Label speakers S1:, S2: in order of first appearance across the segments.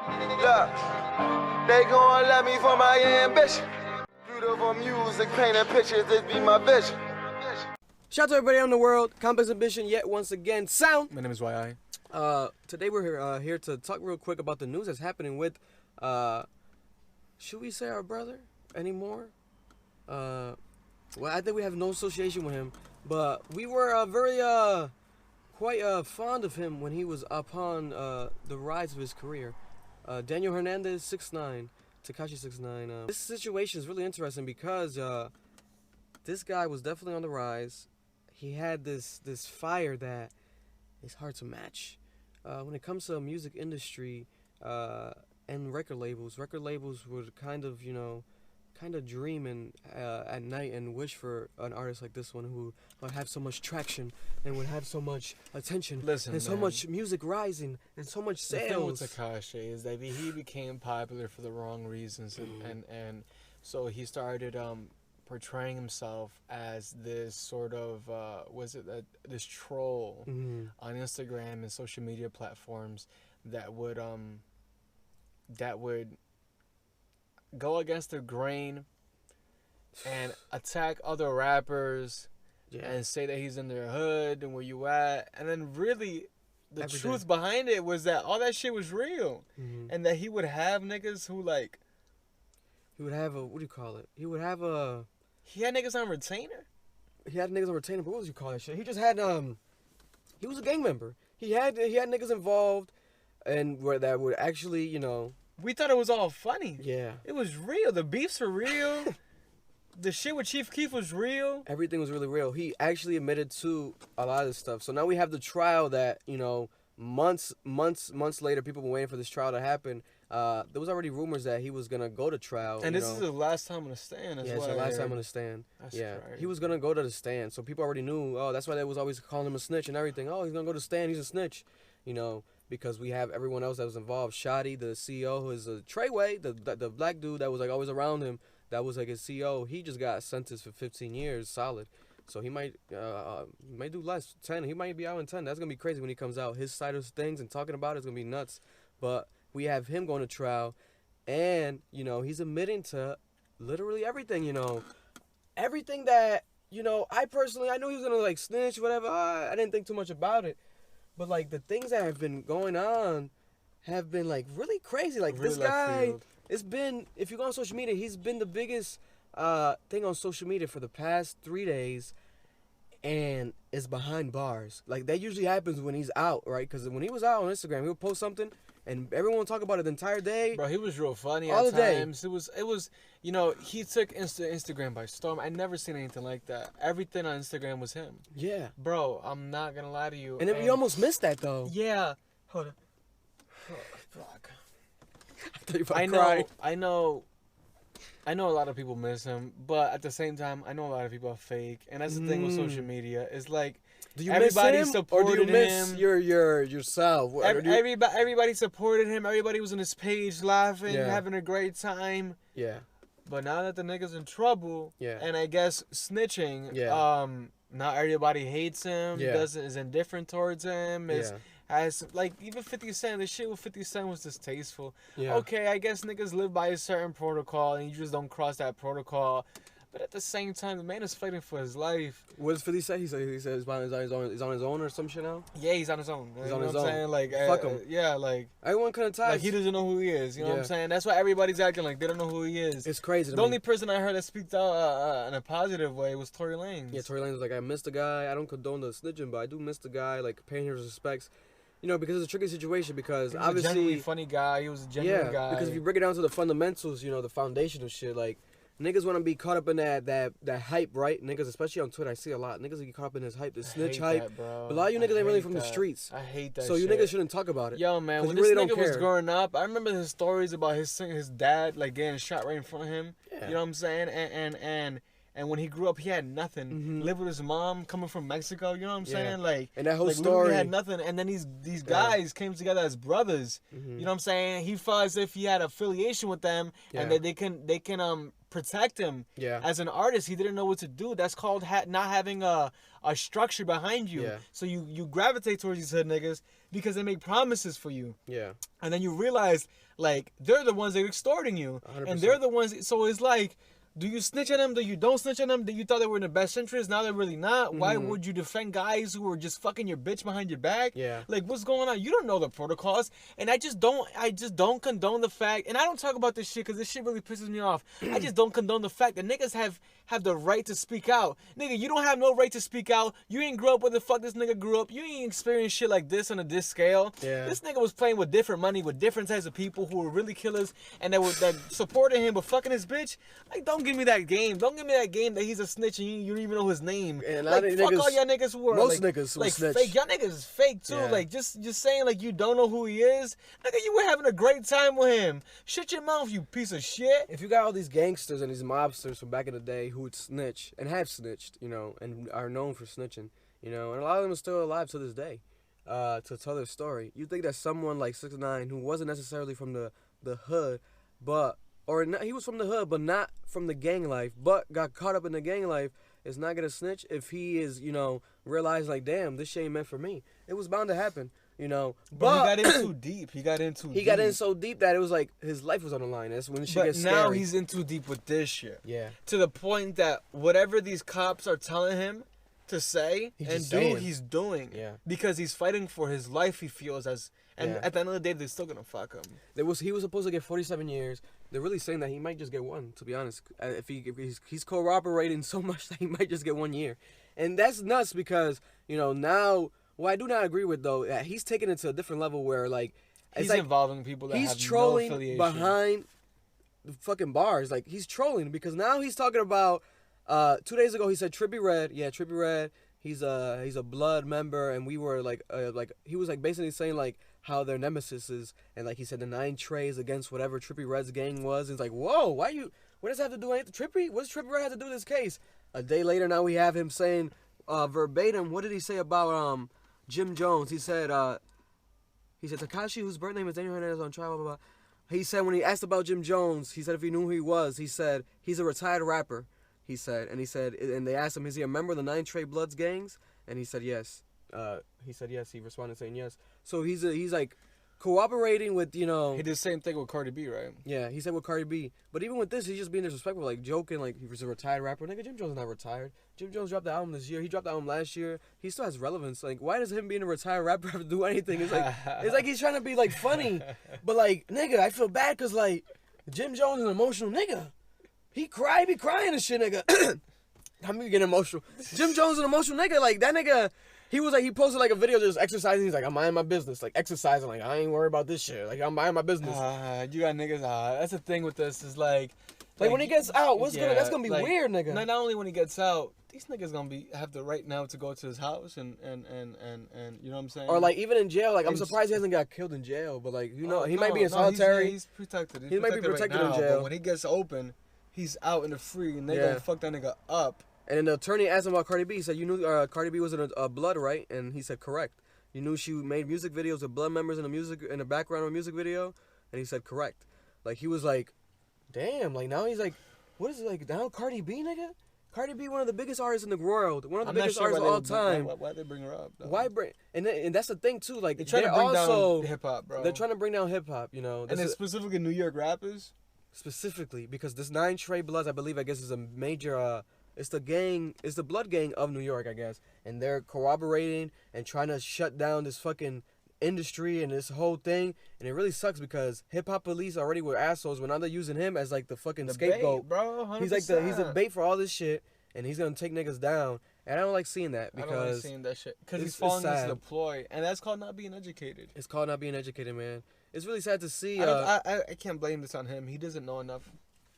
S1: Look, they gon' love me for my ambition. Beautiful music, painting pictures, this be my vision.
S2: Shout out to everybody around the world. Complex Ambition yet once again. Sound.
S3: My name is Y.I.
S2: Today we're here to talk real quick about the news that's happening with, should we say our brother anymore? Well, I think we have no association with him, but we were very quite fond of him when he was upon the rise of his career. Daniel Hernandez, 6ix9ine, Tekashi 6ix9ine. This situation is really interesting because this guy was definitely on the rise. He had this fire that is hard to match. When it comes to the music industry and record labels would kind of dream at night and wish for an artist like this one who would have so much traction and would have so much attention and so much music rising and so much sales.
S3: The thing with Tekashi is that he became popular for the wrong reasons, and so he started portraying himself as this sort of this troll on Instagram and social media platforms that would go against the grain and attack other rappers and say that he's in their hood and where you at, and then really the truth behind it was that all that shit was real, and that he would have niggas who
S2: he would have
S3: he had niggas on retainer.
S2: He had niggas on retainer, but what would you call that shit? He just had he was a gang member. He had niggas involved, and that would actually
S3: We thought it was all funny.
S2: Yeah.
S3: It was real. The beefs were real. The shit with Chief Keef was real.
S2: Everything was really real. He actually admitted to a lot of this stuff. So now we have the trial that, months later, people were waiting for this trial to happen. There was already rumors that he was going to go to trial.
S3: And this is the last time on the stand.
S2: Yeah, it's the last time on the stand.
S3: That's
S2: crazy. He was going to go to the stand. So people already knew, that's why they was always calling him a snitch and everything. Oh, he's going to go to the stand. He's a snitch, because we have everyone else that was involved. Shotty, the CEO, who is Trey, the black dude that was always around him, that was his CEO. He just got sentenced for 15 years solid. So he might do less, 10. He might be out in 10. That's gonna be crazy when he comes out. His side of things and talking about it's gonna be nuts. But we have him going to trial, and he's admitting to literally everything. Everything that I knew he was gonna snitch, whatever. I didn't think too much about it. But, the things that have been going on have been, really crazy. Really this guy, it's been, if you go on social media, he's been the biggest thing on social media for the past 3 days, and it's behind bars. That usually happens when he's out, right? Because when he was out on Instagram, he would post something, and everyone would talk about it the entire day.
S3: Bro, he was real funny
S2: all
S3: at
S2: the
S3: times. Day. It was, he took Instagram by storm. I never seen anything like that. Everything on Instagram was him.
S2: Yeah.
S3: Bro, I'm not gonna lie to you.
S2: And we almost missed that, though.
S3: Yeah. Hold on. Oh, fuck. I know a lot of people miss him, but at the same time, I know a lot of people are fake. And that's the thing with social media. It's
S2: do you miss him, or do you miss yourself?
S3: Everybody supported him. Everybody was on his page laughing, having a great time.
S2: Yeah.
S3: But now that the nigga's in trouble, and I guess snitching, now everybody hates him. Is indifferent towards him. Has even 50 Cent, the shit with 50 Cent was distasteful. Yeah. Okay, I guess niggas live by a certain protocol, and you just don't cross that protocol. But at the same time, the man is fighting for his life.
S2: What does 50 say? He said he's on his own or some shit now?
S3: Yeah, he's on his own.
S2: He's on his own.
S3: Fuck him. Yeah,
S2: everyone kind of ties.
S3: He doesn't know who he is. You know what I'm saying? That's why everybody's acting like they don't know who he is.
S2: It's crazy.
S3: The only person I heard that speaks out in a positive way was Tory Lanez.
S2: Yeah, Tory Lanez was I miss the guy. I don't condone the snitching, but I do miss the guy, paying his respects. Because it's a tricky situation. Because
S3: obviously,
S2: he was
S3: a genuinely funny guy. He was a genuine guy.
S2: Because if you break it down to the fundamentals, the foundation of shit, niggas want to be caught up in that hype, right? Niggas, especially on Twitter, I see a lot. Niggas get caught up in this hype, this snitch hype.
S3: That, bro.
S2: But a lot of you niggas ain't really from the streets.
S3: I hate that
S2: so
S3: shit.
S2: You niggas shouldn't talk about it.
S3: Yo, man, when
S2: this
S3: really nigga
S2: was
S3: growing up, I remember his stories about his dad, getting shot right in front of him.
S2: Yeah.
S3: You know what I'm saying? And when he grew up, he had nothing. Lived with his mom, coming from Mexico. You know what I'm saying?
S2: And that whole story,
S3: he had nothing. And then these guys came together as brothers. You know what I'm saying? He felt as if he had affiliation with them, and that they can protect him. As an artist, he didn't know what to do. That's called not having a structure behind you. So you gravitate towards these hood niggas because they make promises for you.
S2: Yeah.
S3: And then you realize, like, they're the ones that are extorting you.
S2: 100%.
S3: And they're the ones, so it's like, do you snitch on them? Do you don't snitch on them? Do you thought they were in the best interest? Now they're really not. Why would you defend guys who are just fucking your bitch behind your back?
S2: Yeah.
S3: Like, what's going on? You don't know the protocols. And I just don't condone the fact, and I don't talk about this shit because this shit really pisses me off. I just don't condone the fact that niggas have the right to speak out. Nigga, you don't have no right to speak out. You ain't grow up where the fuck this nigga grew up. You ain't experienced shit like this on this scale.
S2: Yeah.
S3: This nigga was playing with different money, with different types of people who were really killers and that supported him but fucking his bitch. Like, don't give me that game. Don't give me that game that he's a snitch and you don't even know his name.
S2: And
S3: like, fuck
S2: niggas,
S3: all y'all niggas who are
S2: most
S3: like,
S2: niggas
S3: like
S2: snitch.
S3: fake. Y'all niggas is fake too.
S2: Yeah.
S3: Like just saying like you don't know who he is. Nigga, you were having a great time with him. Shut your mouth, you piece of shit.
S2: If you got all these gangsters and these mobsters from back in the day who would snitch and have snitched, you know, and are known for snitching, you know, and a lot of them are still alive to this day, to tell their story. You think that someone like 6ix9ine, who wasn't necessarily from the hood, he was from the hood, but not from the gang life, but got caught up in the gang life, is not gonna snitch if he is, you know, realized like, damn, this shit ain't meant for me. It was bound to happen, you know.
S3: But he got in too deep. He got in
S2: so deep that it was like his life was on the line. That's when shit gets scary.
S3: But now he's in too deep with this shit.
S2: Yeah.
S3: To the point that whatever these cops are telling him to say and do, he's doing.
S2: Yeah.
S3: Because he's fighting for his life, he feels at the end of the day, they're still gonna fuck him.
S2: He was supposed to get 47 years. They're really saying that he might just get one, to be honest. If he's corroborating so much that he might just get 1 year. And that's nuts because, you know, now, what I do not agree with, though, that he's taken it to a different level where, like,
S3: he's like, involving people that have
S2: trolling
S3: no affiliation.
S2: behind the fucking bars. Like, he's trolling because now he's talking about, 2 days ago he said Trippie Red. Yeah, Trippie Red. He's a blood member, and we were like he was like basically saying like how their nemesis is, and like he said the 9 Treys against whatever Trippie Red's gang was. And it's like, whoa, what does that have to do with Trippie? What does Trippie Red have to do with this case? A day later, now we have him saying verbatim. What did he say about Jim Jones? He said Tekashi, whose birth name is Daniel Hernandez on trial, blah, blah, blah. He said when he asked about Jim Jones, he said if he knew who he was, he said he's a retired rapper. He said, and they asked him, is he a member of the 9 Trey Bloods gangs? And he said yes. He said yes. He responded saying yes. So he's like cooperating with, you know.
S3: He did the same thing with Cardi B, right?
S2: Yeah, he said with Cardi B. But even with this, he's just being disrespectful, like joking, like he was a retired rapper. Nigga, Jim Jones is not retired. Jim Jones dropped the album this year. He dropped the album last year. He still has relevance. Like, why does him being a retired rapper have to do anything? It's like he's trying to be like funny, but like, nigga, I feel bad because like Jim Jones is an emotional nigga. He be crying and shit, nigga. I'm getting emotional. Jim Jones is an emotional nigga. Like, that nigga, he posted like a video just exercising. He's like, I'm minding my business. Like, exercising. Like, I ain't worried about this shit. Like, I'm minding my business.
S3: You got niggas, that's the thing with this is like
S2: when he gets out, that's gonna be like, weird, nigga.
S3: Not only when he gets out, these niggas gonna have the right now to go to his house and you know what I'm saying?
S2: Or like even in jail, like I'm surprised he hasn't got killed in jail, but like, you know, he might be in solitary.
S3: He's protected.
S2: He might be protected right now, in jail.
S3: But when he gets open, he's out in the free and they gonna fuck that nigga up.
S2: And then the attorney asked him about Cardi B. He said, you knew Cardi B was in a Blood, right? And he said, correct. You knew she made music videos with Blood members in the background of a music video? And he said, correct. Like, he was like, damn. Like, now he's like, what is it, like, now Cardi B, nigga? Cardi B, one of the biggest artists in the world. One of the biggest artists of all time.
S3: Why they bring her up, though?
S2: Why bring... And that's the thing, too. Like,
S3: they're trying to bring down hip-hop, bro.
S2: They're trying to bring down hip-hop, you know.
S3: And it's specifically New York rappers?
S2: Specifically, because this 9 Trey Bloods, I believe, I guess, is a major... it's the Blood gang of New York, I guess. And they're corroborating and trying to shut down this fucking industry and this whole thing. And it really sucks because hip-hop police already were assholes, but now they're using him as, like, the fucking scapegoat.
S3: Bait, bro, 100%.
S2: He's a bait for all this shit, and he's gonna take niggas down. And I don't like seeing that because...
S3: I don't like seeing that shit. Because he's falling into the ploy. And that's called not being educated.
S2: It's called not being educated, man. It's really sad to see...
S3: I can't blame this on him. He doesn't know enough.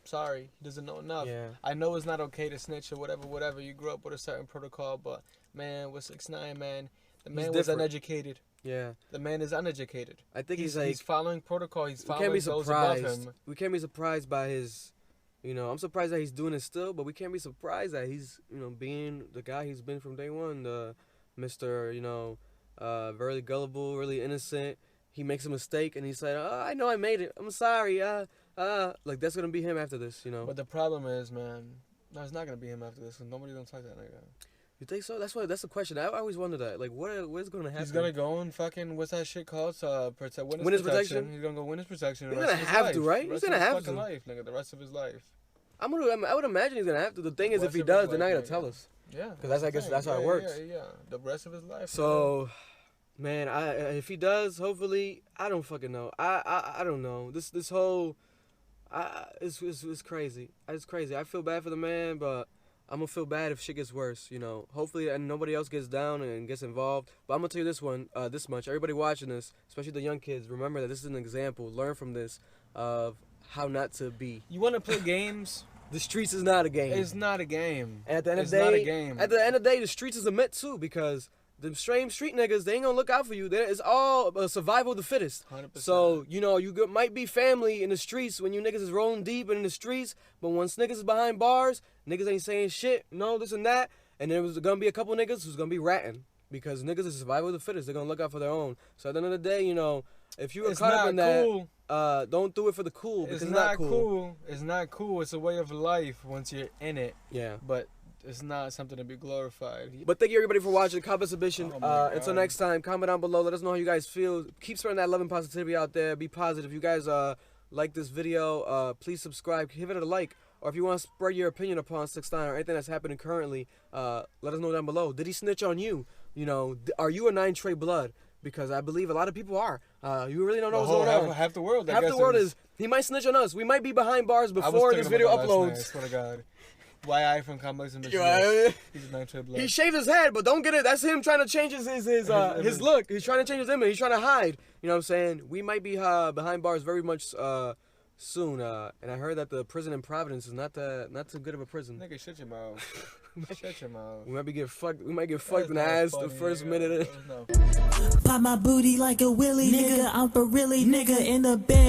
S3: Sorry, he doesn't know enough.
S2: Yeah.
S3: I know it's not okay to snitch or whatever. You grew up with a certain protocol, but man, with 6ix9ine, man, the man was uneducated.
S2: Yeah.
S3: The man is uneducated.
S2: I think he's
S3: following protocol. He's following those above him.
S2: We can't be surprised by his, you know, I'm surprised that he's doing it still, but we can't be surprised that he's, you know, being the guy he's been from day one, the Mr., you know, very gullible, really innocent. He makes a mistake and he said, oh, I know I made it. I'm sorry. Like, that's going to be him after this, you know.
S3: But the problem is, man, no, it's not going to be him after this because nobody don't like that nigga.
S2: You think so? That's the question. I always wonder that. Like, what's gonna happen?
S3: He's gonna go and fucking, what's that shit called?
S2: Witness protection.
S3: He's gonna go witness protection.
S2: He's gonna have to, right? He's gonna have to.
S3: Life, nigga, the rest of his life.
S2: I would imagine he's gonna have to. The thing is, if he does, they're not gonna tell us.
S3: Yeah.
S2: Because that's how it works.
S3: Yeah. The rest of his life.
S2: So, man, if he does, hopefully, I don't fucking know. I don't know. This whole, it's crazy. It's crazy. I feel bad for the man, but I'm gonna feel bad if shit gets worse, you know. Hopefully, and nobody else gets down and gets involved. But I'm gonna tell you this much. Everybody watching this, especially the young kids, remember that this is an example. Learn from this of how not to be.
S3: You want to play games?
S2: The streets is not a game.
S3: It's not a game.
S2: And at the end of the day,
S3: not a game.
S2: At the end of the day, the streets is a myth too, because the same street niggas, they ain't gonna look out for you. It's all survival of the fittest.
S3: 100%.
S2: So, you know, you might be family in the streets when you niggas is rolling deep and in the streets, but once niggas is behind bars, niggas ain't saying shit, no, this and that, and there was gonna be a couple niggas who's gonna be ratting, because niggas is survival of the fittest. They're gonna look out for their own. So at the end of the day, you know, if you were caught up in that, don't do it for the cool, because it's not cool.
S3: It's not cool. It's a way of life once you're in it.
S2: Yeah.
S3: But it's not something to be glorified.
S2: But thank you everybody for watching. Comment submission. Until next time, comment down below. Let us know how you guys feel. Keep spreading that love and positivity out there. Be positive. If you guys like this video, please subscribe. Give it a like. Or if you want to spread your opinion upon 6ix9ine or anything that's happening currently, let us know down below. Did he snitch on you? You know, are you a 9 Trey blood? Because I believe a lot of people are. You really don't know what's going on.
S3: Half the world.
S2: Half the world is. He might snitch on us. We might be behind bars before this video uploads.
S3: I swear to God. YI from Complex and He's a 9 Trey blood.
S2: He shaved his head, but don't get it. That's him trying to change his look. He's trying to change his image. He's trying to hide. You know what I'm saying? We might be behind bars very much soon. And I heard that the prison in Providence is not too good of a prison.
S3: Nigga, shut your mouth. Shut your mouth.
S2: We might get fucked in the ass the first minute.
S4: Pop my booty like a willy, nigga. I'm for really, nigga, in the bed.